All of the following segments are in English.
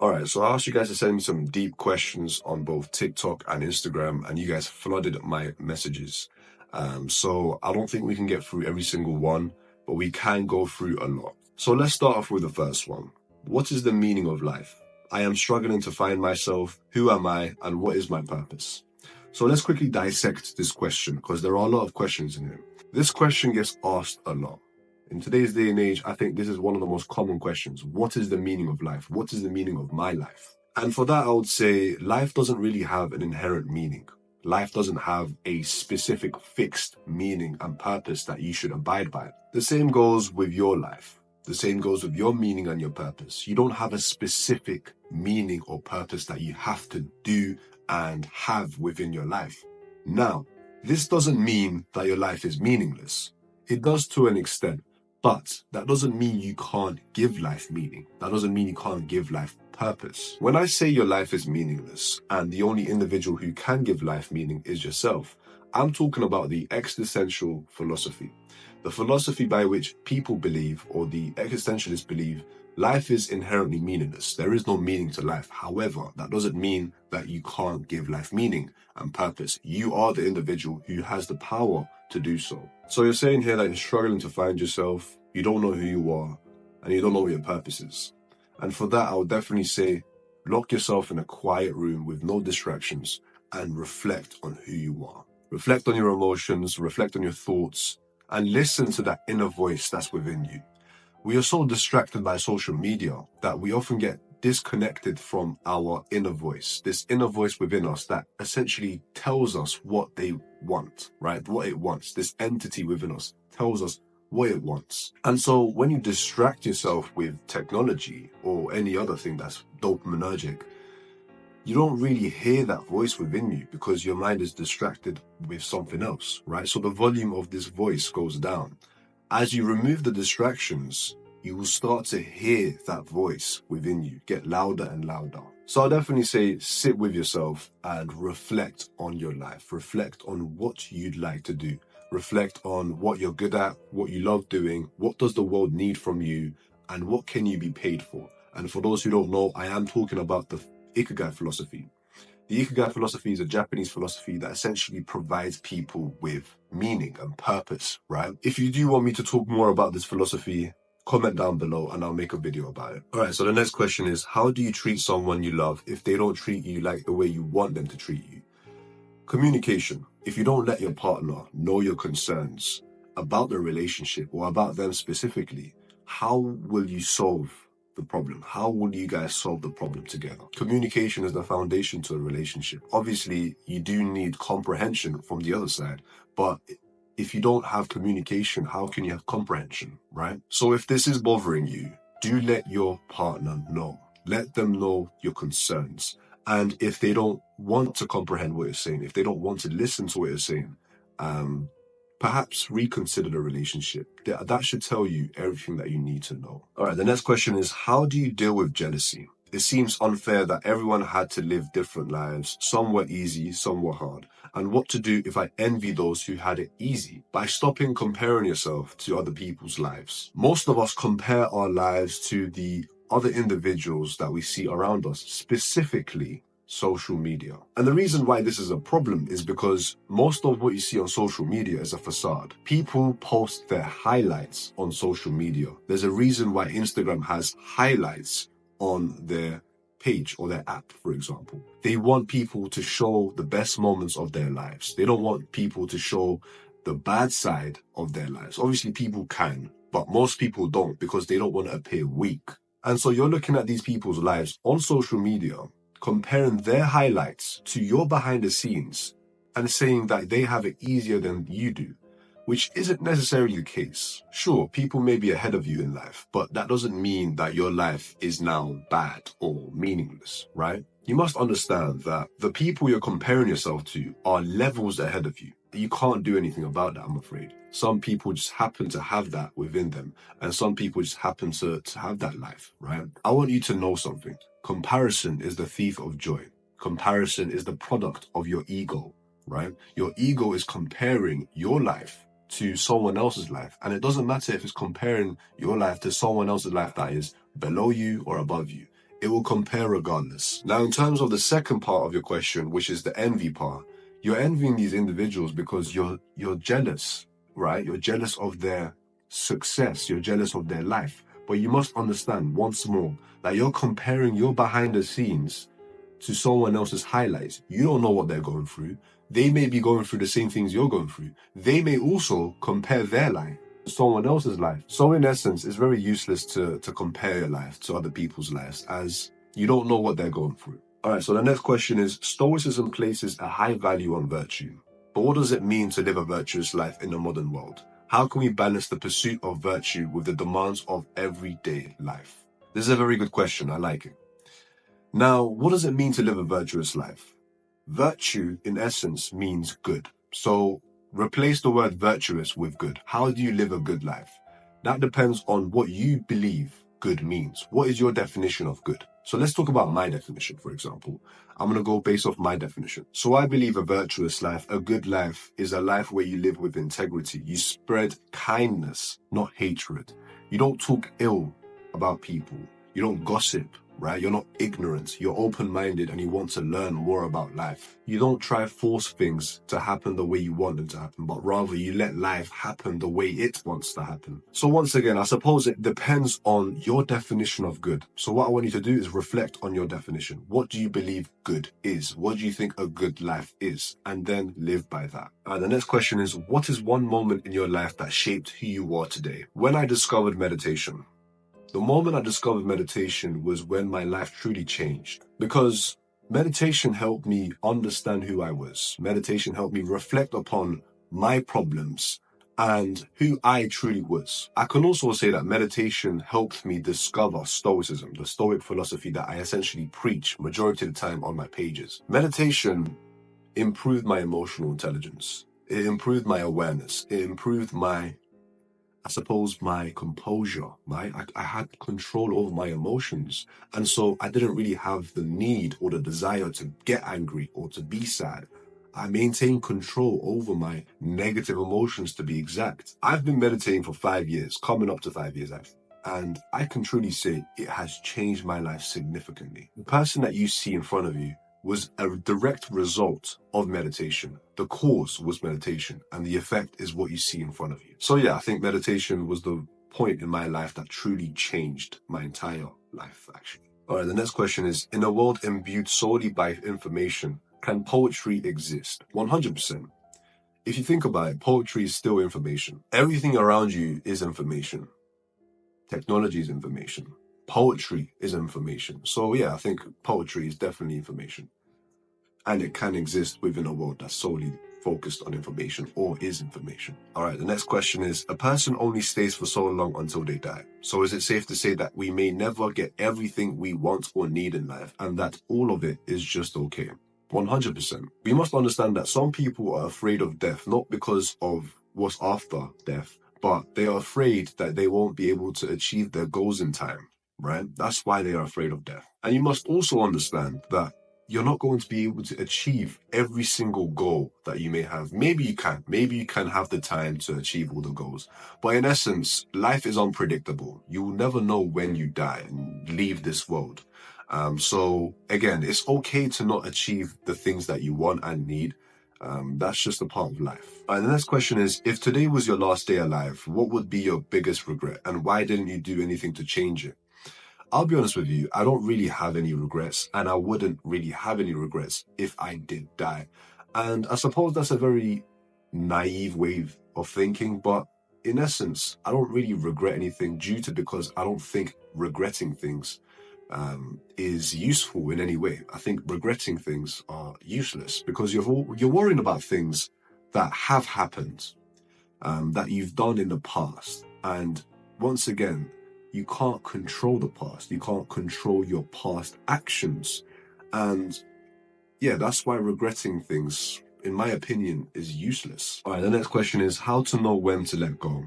All right, so I asked you guys to send me some deep questions on both TikTok and Instagram, and you guys flooded my messages. So I don't think we can get through every single one, but we can go through a lot. So let's start off with the first one. What is the meaning of life? I am struggling to find myself. Who am I, and what is my purpose? So let's quickly dissect this question because there are a lot of questions in here. This question gets asked a lot. In today's day and age, I think this is one of the most common questions. What is the meaning of life? What is the meaning of my life? And for that, I would say life doesn't really have an inherent meaning. Life doesn't have a specific fixed meaning and purpose that you should abide by. The same goes with your life. The same goes with your meaning and your purpose. You don't have a specific meaning or purpose that you have to do and have within your life. Now, this doesn't mean that your life is meaningless. It does to an extent. But that doesn't mean you can't give life meaning. That doesn't mean you can't give life purpose. When I say your life is meaningless and the only individual who can give life meaning is yourself, I'm talking about the existential philosophy. The philosophy by which people believe, or the existentialists believe, life is inherently meaningless. There is no meaning to life. However, that doesn't mean that you can't give life meaning and purpose. You are the individual who has the power to do so. So you're saying here that you're struggling to find yourself, you don't know who you are, and you don't know what your purpose is. And for that, I would definitely say, lock yourself in a quiet room with no distractions and reflect on who you are. Reflect on your emotions, reflect on your thoughts, and listen to that inner voice that's within you. We are so distracted by social media that we often get disconnected from our inner voice, this inner voice within us that essentially tells us what they want, right? What it wants. This entity within us tells us what it wants. And so when you distract yourself with technology or any other thing that's dopaminergic, you don't really hear that voice within you because your mind is distracted with something else, right? So the volume of this voice goes down. As you remove the distractions, you will start to hear that voice within you get louder and louder. So I'll definitely say sit with yourself and reflect on your life. Reflect on what you'd like to do. Reflect on what you're good at, what you love doing, what does the world need from you, and what can you be paid for. And for those who don't know, I am talking about the Ikigai philosophy. The Ikigai philosophy is a Japanese philosophy that essentially provides people with meaning and purpose, right? If you do want me to talk more about this philosophy, comment down below and I'll make a video about it. All right, so the next question is, how do you treat someone you love if they don't treat you like the way you want them to treat you? Communication. If you don't let your partner know your concerns about the relationship or about them specifically, how will you solve the problem? How will you guys solve the problem together? Communication is the foundation to a relationship. Obviously, you do need comprehension from the other side, but if you don't have communication, how can you have comprehension, right? So if this is bothering you, do let your partner know. Let them know your concerns. And if they don't want to comprehend what you're saying, if they don't want to listen to what you're saying, perhaps reconsider the relationship. That should tell you everything that you need to know. All right, the next question is, how do you deal with jealousy? It seems unfair that everyone had to live different lives. Some were easy, some were hard. And what to do if I envy those who had it easy? By stopping comparing yourself to other people's lives. Most of us compare our lives to the other individuals that we see around us, specifically social media. And the reason why this is a problem is because most of what you see on social media is a facade. People post their highlights on social media. There's a reason why Instagram has highlights on their page or their app, for example. They want people to show the best moments of their lives. They don't want people to show the bad side of their lives. Obviously, people can, but most people don't because they don't want to appear weak. And so you're looking at these people's lives on social media, comparing their highlights to your behind the scenes and saying that they have it easier than you do, which isn't necessarily the case. Sure, people may be ahead of you in life, but that doesn't mean that your life is now bad or meaningless, right? You must understand that the people you're comparing yourself to are levels ahead of you. You can't do anything about that, I'm afraid. Some people just happen to have that within them, and some people just happen to have that life, right? I want you to know something. Comparison is the thief of joy. Comparison is the product of your ego, right? Your ego is comparing your life to someone else's life. And it doesn't matter if it's comparing your life to someone else's life that is below you or above you. It will compare regardless. Now, in terms of the second part of your question, which is the envy part, you're envying these individuals because you're jealous, right? You're jealous of their success. You're jealous of their life. But you must understand once more that you're comparing your behind the scenes to someone else's highlights. You don't know what they're going through. They may be going through the same things you're going through. They may also compare their life to someone else's life. So in essence, it's very useless to compare your life to other people's lives, as you don't know what they're going through. All right, so the next question is, Stoicism places a high value on virtue. But what does it mean to live a virtuous life in the modern world? How can we balance the pursuit of virtue with the demands of everyday life? This is a very good question. I like it. Now, what does it mean to live a virtuous life? Virtue, in essence, means good. So replace the word virtuous with good. How do you live a good life? That depends on what you believe good means. What is your definition of good? So let's talk about my definition, for example. I'm going to go based off my definition. So I believe a virtuous life, a good life, is a life where you live with integrity. You spread kindness, not hatred. You don't talk ill about people. You don't gossip, right? You're not ignorant. You're open-minded and you want to learn more about life. You don't try to force things to happen the way you want them to happen, but rather you let life happen the way it wants to happen. So once again, I suppose it depends on your definition of good. So what I want you to do is reflect on your definition. What do you believe good is? What do you think a good life is? And then live by that. The next question is, what is one moment in your life that shaped who you are today? When I discovered meditation. The moment I discovered meditation was when my life truly changed, because meditation helped me understand who I was. Meditation helped me reflect upon my problems and who I truly was. I can also say that meditation helped me discover Stoicism, the Stoic philosophy that I essentially preach majority of the time on my pages. Meditation improved my emotional intelligence. It improved my awareness. It improved my composure, right? I had control over my emotions. And so I didn't really have the need or the desire to get angry or to be sad. I maintained control over my negative emotions, to be exact. I've been meditating for 5 years, coming up to 5 years actually. And I can truly say it has changed my life significantly. The person that you see in front of you was a direct result of meditation. The cause was meditation, and the effect is what you see in front of you. So yeah, I think meditation was the point in my life that truly changed my entire life, actually. All right, the next question is, in a world imbued solely by information, can poetry exist? 100%. If you think about it, poetry is still information. Everything around you is information. Technology is information. Poetry is information. So yeah, I think poetry is definitely information. And it can exist within a world that's solely focused on information or is information. All right, the next question is, a person only stays for so long until they die. So is it safe to say that we may never get everything we want or need in life and that all of it is just okay? 100%. We must understand that some people are afraid of death, not because of what's after death, but they are afraid that they won't be able to achieve their goals in time, right? That's why they are afraid of death. And you must also understand that you're not going to be able to achieve every single goal that you may have. Maybe you can have the time to achieve all the goals. But in essence, life is unpredictable. You will never know when you die and leave this world. So again, it's okay to not achieve the things that you want and need. That's just a part of life. And the next question is, if today was your last day alive, what would be your biggest regret and why didn't you do anything to change it? I'll be honest with you, I don't really have any regrets, and I wouldn't really have any regrets if I did die. And I suppose that's a very naive way of thinking, but in essence, I don't really regret anything because I don't think regretting things is useful in any way. I think regretting things are useless because you're worrying about things that have happened, that you've done in the past. And once again, you can't control the past. You can't control your past actions. And yeah, that's why regretting things, in my opinion, is useless. All right, the next question is how to know when to let go.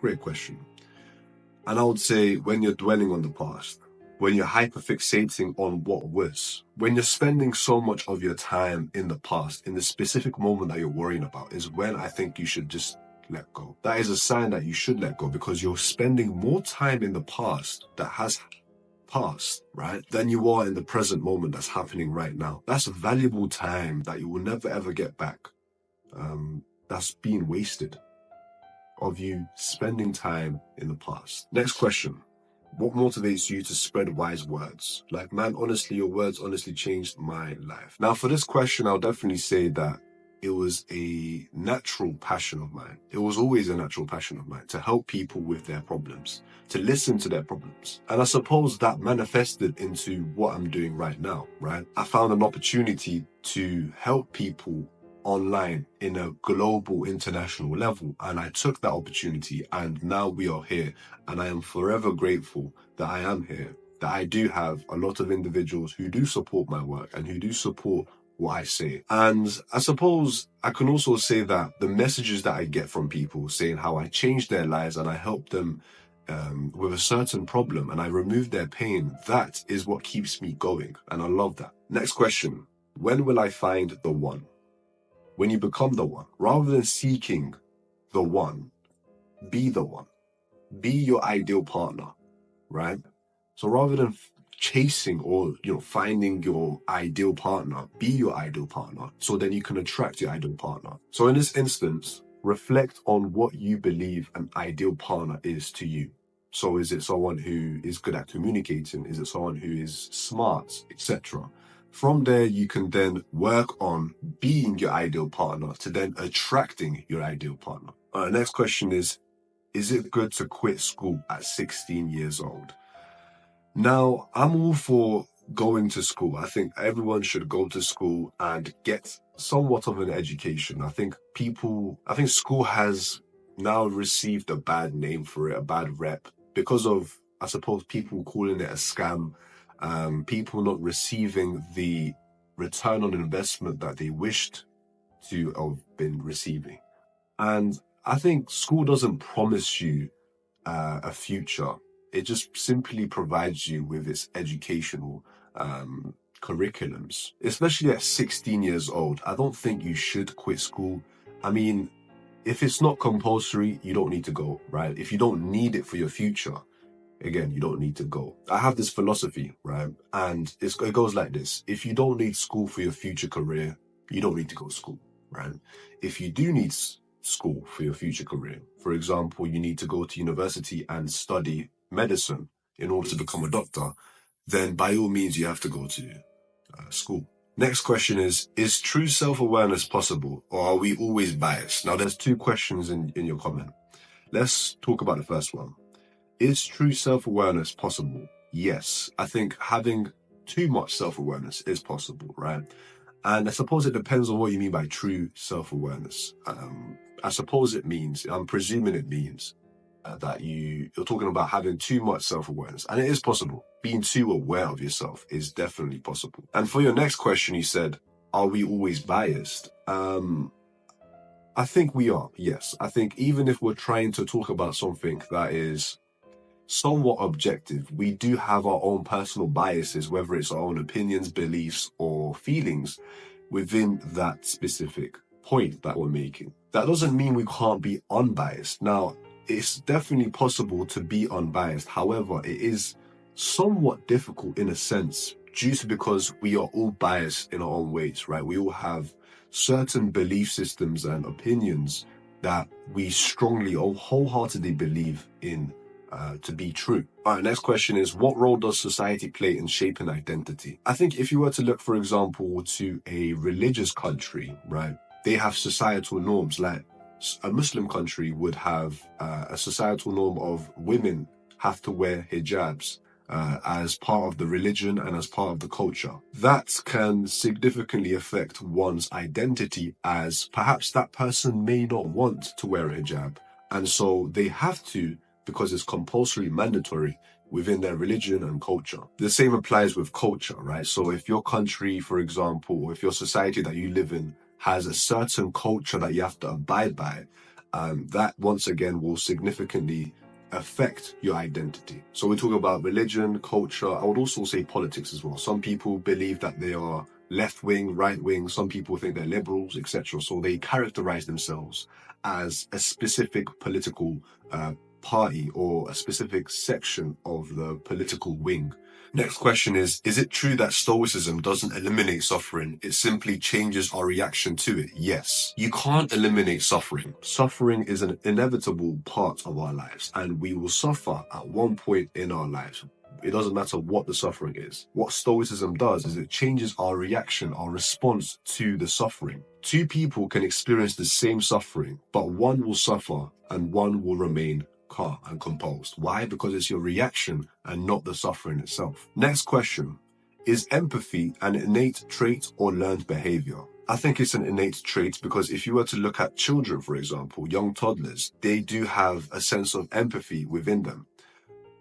Great question. And I would say when you're dwelling on the past, when you're hyperfixating on what was, when you're spending so much of your time in the past, in the specific moment that you're worrying about, is when I think you should just let go. That is a sign that you should let go because you're spending more time in the past that has past, right, than you are in the present moment that's happening right now. That's a valuable time that you will never ever get back. That's being wasted of you spending time in the past. Next question. What motivates you to spread wise words? Like, man, honestly, your words honestly changed my life. Now, for this question, I'll definitely say that it was a natural passion of mine. It was always a natural passion of mine to help people with their problems, to listen to their problems. And I suppose that manifested into what I'm doing right now, right? I found an opportunity to help people online in a global, international level. And I took that opportunity, and now we are here. And I am forever grateful that I am here, that I do have a lot of individuals who do support my work and who do support what I say. And I suppose I can also say that the messages that I get from people saying how I changed their lives and I helped them with a certain problem and I removed their pain, that is what keeps me going. And I love that. Next question. When will I find the one? When you become the one, rather than seeking the one, be the one. Be your ideal partner, right? So rather than chasing or finding your ideal partner, be your ideal partner, so then you can attract your ideal partner. So in this instance, reflect on what you believe an ideal partner is to you. So is it someone who is good at communicating? Is it someone who is smart, etc.? From there, you can then work on being your ideal partner to then attracting your ideal partner. Next question is it good to quit school at 16 years old? Now, I'm all for going to school. I think everyone should go to school and get somewhat of an education. I think school has now received a bad name for it, a bad rep, because of, I suppose, people calling it a scam, people not receiving the return on investment that they wished to have been receiving. And I think school doesn't promise you a future. It just simply provides you with its educational curriculums. Especially at 16 years old, I don't think you should quit school. I mean, if it's not compulsory, you don't need to go, right? If you don't need it for your future, again, you don't need to go. I have this philosophy, right? And it goes like this. If you don't need school for your future career, you don't need to go to school, right? If you do need school for your future career, for example, you need to go to university and study medicine in order to become a doctor, then by all means, you have to go to school. Next question is true self-awareness possible, or are we always biased? Now, there's two questions in your comment. Let's talk about the first one. Is true self-awareness possible? Yes. I think having too much self-awareness is possible, right? And I suppose it depends on what you mean by true self-awareness. I suppose I'm presuming it means that you're talking about having too much self-awareness. And it is possible. Being too aware of yourself is definitely possible. And for your next question, you said, are we always biased? I think we are, yes. I think even if we're trying to talk about something that is somewhat objective, we do have our own personal biases, whether it's our own opinions, beliefs, or feelings within that specific point that we're making. That doesn't mean we can't be unbiased. Now, it's definitely possible to be unbiased. However, it is somewhat difficult in a sense, because we are all biased in our own ways, right? We all have certain belief systems and opinions that we strongly or wholeheartedly believe in to be true. All right, next question is, what role does society play in shaping identity? I think if you were to look, for example, to a religious country, right, they have societal norms. Like a Muslim country would have a societal norm of women have to wear hijabs as part of the religion and as part of the culture. That can significantly affect one's identity, as perhaps that person may not want to wear a hijab. And so they have to, because it's compulsory, mandatory within their religion and culture. The same applies with culture, right? So if your country, for example, or if your society that you live in has a certain culture that you have to abide by, that once again will significantly affect your identity. So we talk about religion, culture. I would also say politics as well. Some people believe that they are left-wing, right-wing. Some people think they're liberals, etc. So they characterize themselves as a specific political party or a specific section of the political wing. Next question is it true that Stoicism doesn't eliminate suffering? It simply changes our reaction to it? Yes. You can't eliminate suffering. Suffering is an inevitable part of our lives, and we will suffer at one point in our lives. It doesn't matter what the suffering is. What Stoicism does is it changes our reaction, our response to the suffering. Two people can experience the same suffering, but one will suffer and one will remain calm and composed. Why? Because it's your reaction and not the suffering itself. Next question. Is empathy an innate trait or learned behavior? I think it's an innate trait because if you were to look at children, for example, young toddlers, they do have a sense of empathy within them.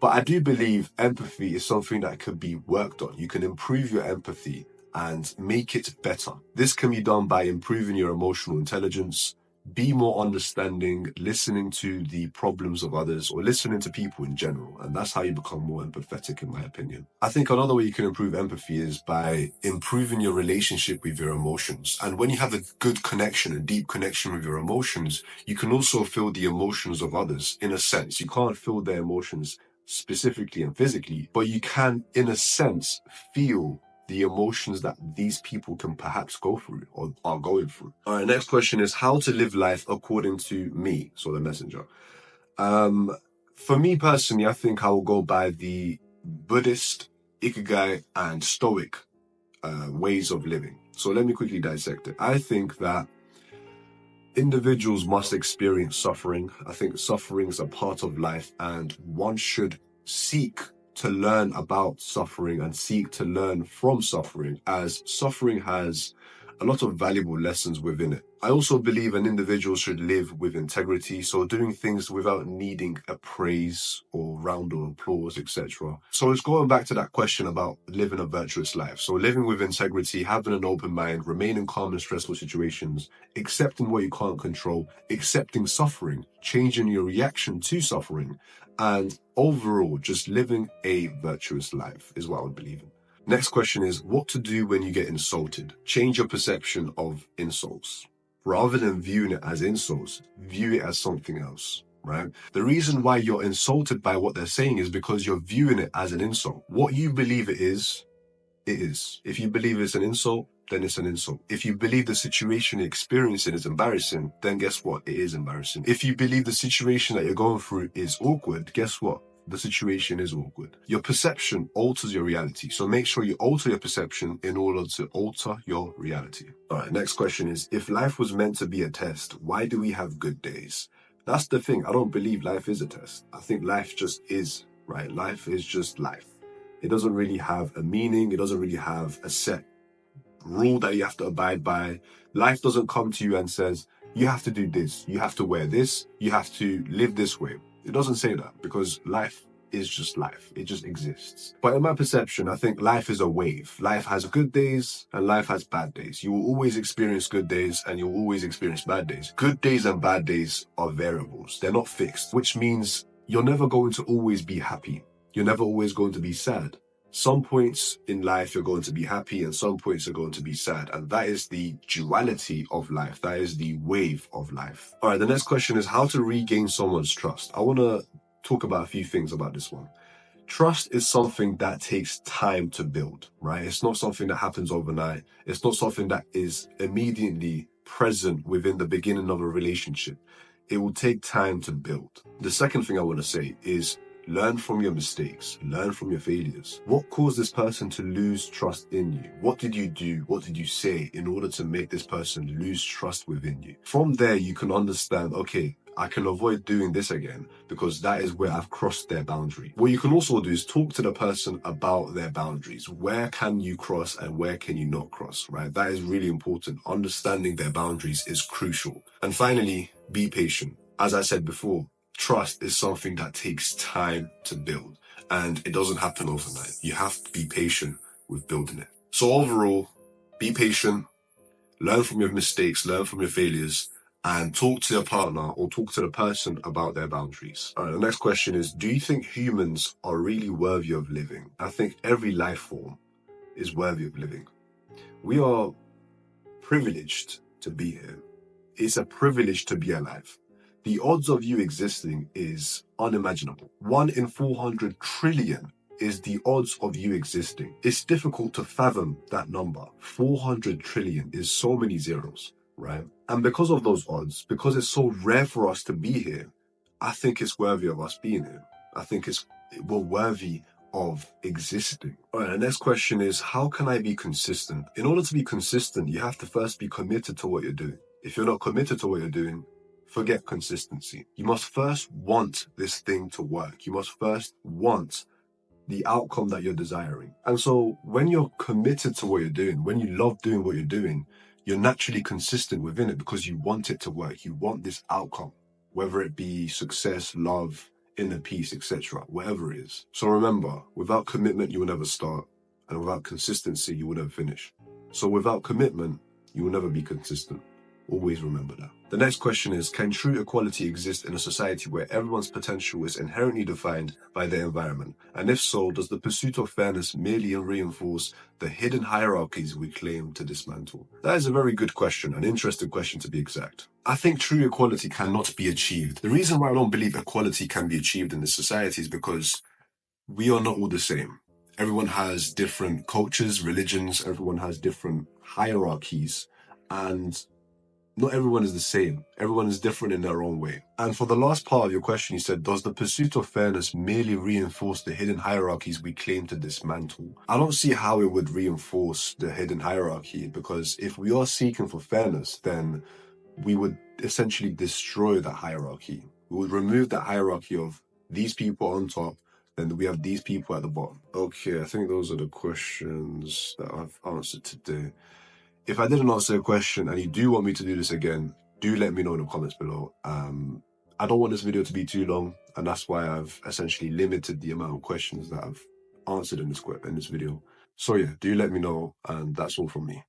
But I do believe empathy is something that could be worked on. You can improve your empathy and make it better. This can be done by improving your emotional intelligence, be more understanding, listening to the problems of others, or listening to people in general. And that's how you become more empathetic, in my opinion. I think another way you can improve empathy is by improving your relationship with your emotions. And when you have a good connection, a deep connection with your emotions, you can also feel the emotions of others in a sense. You can't feel their emotions specifically and physically, but you can, in a sense, feel the emotions that these people can perhaps go through or are going through. All right, next question is how to live life according to me, so the messenger. For me personally, I think I will go by the Buddhist, Ikigai, and Stoic ways of living. So let me quickly dissect it. I think that individuals must experience suffering. I think suffering is a part of life, and one should seek to learn about suffering and seek to learn from suffering, as suffering has a lot of valuable lessons within it. I also believe an individual should live with integrity, so doing things without needing a praise or round of applause, etc. So it's going back to that question about living a virtuous life. So living with integrity, having an open mind, remaining calm in stressful situations, accepting what you can't control, accepting suffering, changing your reaction to suffering, and overall just living a virtuous life is what I would believe in. Next question is what to do when you get insulted. Change your perception of insults. Rather than viewing it as insults, view it as something else, right? The reason why you're insulted by what they're saying is because you're viewing it as an insult. What you believe it is, it is. If you believe it's an insult, then it's an insult. If you believe the situation you're experiencing is embarrassing, then guess what? It is embarrassing. If you believe the situation that you're going through is awkward, guess what? The situation is awkward. Your perception alters your reality. So make sure you alter your perception in order to alter your reality. All right, next question is, if life was meant to be a test, why do we have good days? That's the thing. I don't believe life is a test. I think life just is, right? Life is just life. It doesn't really have a meaning. It doesn't really have a set rule that you have to abide by. Life doesn't come to you and says, you have to do this, you have to wear this, you have to live this way. It doesn't say that because life is just life. It just exists. But in my perception, I think life is a wave. Life has good days and life has bad days. You will always experience good days and you'll always experience bad days. Good days and bad days are variables. They're not fixed, which means you're never going to always be happy. You're never always going to be sad. Some points in life you're going to be happy and some points are going to be sad. And that is the duality of life. That is the wave of life. All right, the next question is how to regain someone's trust. I want to talk about a few things about this one. Trust is something that takes time to build, right? It's not something that happens overnight. It's not something that is immediately present within the beginning of a relationship. It will take time to build. The second thing I want to say is learn from your mistakes, learn from your failures. What caused this person to lose trust in you? What did you do? What did you say in order to make this person lose trust within you? From there, you can understand, okay, I can avoid doing this again because that is where I've crossed their boundary. What you can also do is talk to the person about their boundaries. Where can you cross and where can you not cross, right? That is really important. Understanding their boundaries is crucial. And finally, be patient. As I said before, trust is something that takes time to build and it doesn't happen overnight. You have to be patient with building it. So overall, be patient, learn from your mistakes, learn from your failures, and talk to your partner or talk to the person about their boundaries. All right, the next question is, do you think humans are really worthy of living? I think every life form is worthy of living. We are privileged to be here. It's a privilege to be alive. The odds of you existing is unimaginable. 1 in 400 trillion is the odds of you existing. It's difficult to fathom that number. 400 trillion is so many zeros, right? And because of those odds, because it's so rare for us to be here, I think it's worthy of us being here. I think we're worthy of existing. All right, the next question is, how can I be consistent? In order to be consistent, you have to first be committed to what you're doing. If you're not committed to what you're doing, forget consistency. You must first want this thing to work. You must first want the outcome that you're desiring. And so when you're committed to what you're doing, when you love doing what you're doing, you're naturally consistent within it because you want it to work. You want this outcome, whether it be success, love, inner peace, etc., whatever it is. So remember, without commitment, you will never start. And without consistency, you will never finish. So without commitment, you will never be consistent. Always remember that. The next question is, can true equality exist in a society where everyone's potential is inherently defined by their environment? And if so, does the pursuit of fairness merely reinforce the hidden hierarchies we claim to dismantle? That is a very good question, an interesting question to be exact. I think true equality cannot be achieved. The reason why I don't believe equality can be achieved in this society is because we are not all the same. Everyone has different cultures, religions, everyone has different hierarchies, and not everyone is the same. Everyone is different in their own way. And for the last part of your question, you said, does the pursuit of fairness merely reinforce the hidden hierarchies we claim to dismantle? I don't see how it would reinforce the hidden hierarchy, because if we are seeking for fairness, then we would essentially destroy that hierarchy. We would remove that hierarchy of these people on top, then we have these people at the bottom. Okay, I think those are the questions that I've answered today. If I didn't answer a question and you do want me to do this again, do let me know in the comments below. I don't want this video to be too long, and that's why I've essentially limited the amount of questions that I've answered in this video. So yeah, do let me know, and that's all from me.